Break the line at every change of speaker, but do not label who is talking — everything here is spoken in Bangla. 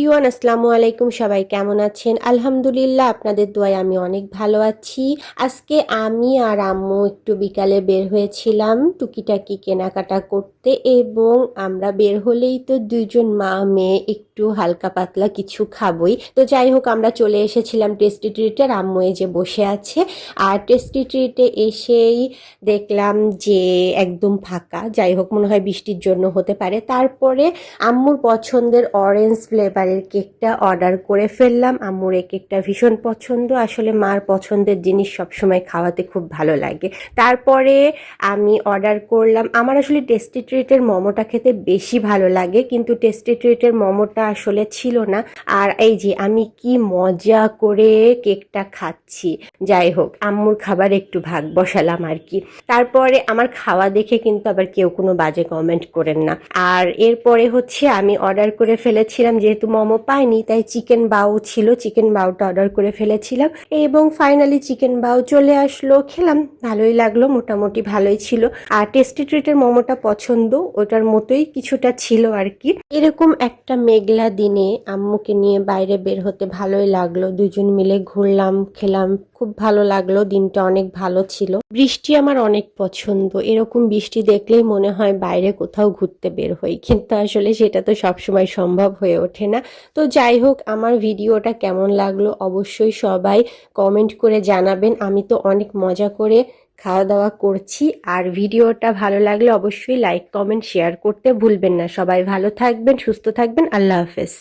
এভরিওয়ান, আসসালামু আলাইকুম। সবাই কেমন আছেন? আলহামদুলিল্লাহ, আপনাদের দোয়ায় আমি অনেক ভালো আছি। আজকে আমি আর আম্মু একটু বিকালে বের হয়েছিলাম টুকিটাকি কেনাকাটা করতে, এবং আমরা বের হলেই তো দুইজন মা মেয়ে একটু হালকা পাতলা কিছু খাবই। তো যাই হোক, আমরা চলে এসেছিলাম টেস্টি ট্রিটের। আম্মু এই যে বসে আছে, আর টেস্টি ট্রিটে এসেই দেখলাম যে একদম ফাঁকা। যাই হোক, মনে হয় বৃষ্টির জন্য হতে পারে। তারপরে আম্মুর পছন্দের অরেঞ্জ ফ্লেভারের কেকটা অর্ডার করে ফেললাম। আম্মুর এই কেকটা ভীষণ পছন্দ। আসলে মার পছন্দের জিনিস সবসময় খাওয়াতে খুব ভালো লাগে। তারপরে আমি অর্ডার করলাম, আমার আসলে টেস্টি ট্রিটের মোমোটা খেতে বেশি ভালো লাগে, কিন্তু টেস্টি ট্রিটের মোমোটা আসলে ছিল না। আর এই যে আমি কি মজা করে কেকটা খাচ্ছি। যাই হোক, আম্মুর খাবার একটু ভাগ বসালাম আর কি। তারপরে আমার খাওয়া দেখে কিন্তু আবার কেউ কোনো বাজে কমেন্ট করেন না। আর এরপরে হচ্ছে আমি অর্ডার করে ফেলেছিলাম, যেহেতু মোমো পাইনি তাই চিকেন বাউ ছিল, চিকেন বাউটা অর্ডার করে ফেলেছিলাম, এবং ফাইনালি চিকেন বাউ চলে আসলো। খেলাম, ভালোই লাগলো, মোটামুটি ভালোই ছিল। আর টেস্টি ট্রিটের মোমোটা পছন্দ, ওটার মতোই কিছুটা ছিল আর কি। এরকম একটা মেঘলা দিনে আম্মুকে নিয়ে বাইরে বের হতে ভালোই লাগলো। দুজন মিলে ঘুরলাম, খেলাম, খুব ভালো লাগলো। দিনটা অনেক ভালো ছিল। বৃষ্টি আমার অনেক পছন্দ, এরকম বৃষ্টি দেখলেই মনে হয় বাইরে কোথাও ঘুরতে বের হই, কিন্তু আসলে সেটা তো সবসময় সম্ভব হয়ে ওঠে না। তো যাই হোক, আমার ভিডিওটা কেমন লাগলো অবশ্যই সবাই কমেন্ট করে জানাবেন। আমি তো অনেক মজা করে খাওয়া দাওয়া করছি। আর ভিডিওটা ভালো লাগলে অবশ্যই লাইক কমেন্ট শেয়ার করতে ভুলবেন না। সবাই ভালো থাকবেন, সুস্থ থাকবেন। আল্লাহ হাফেজ।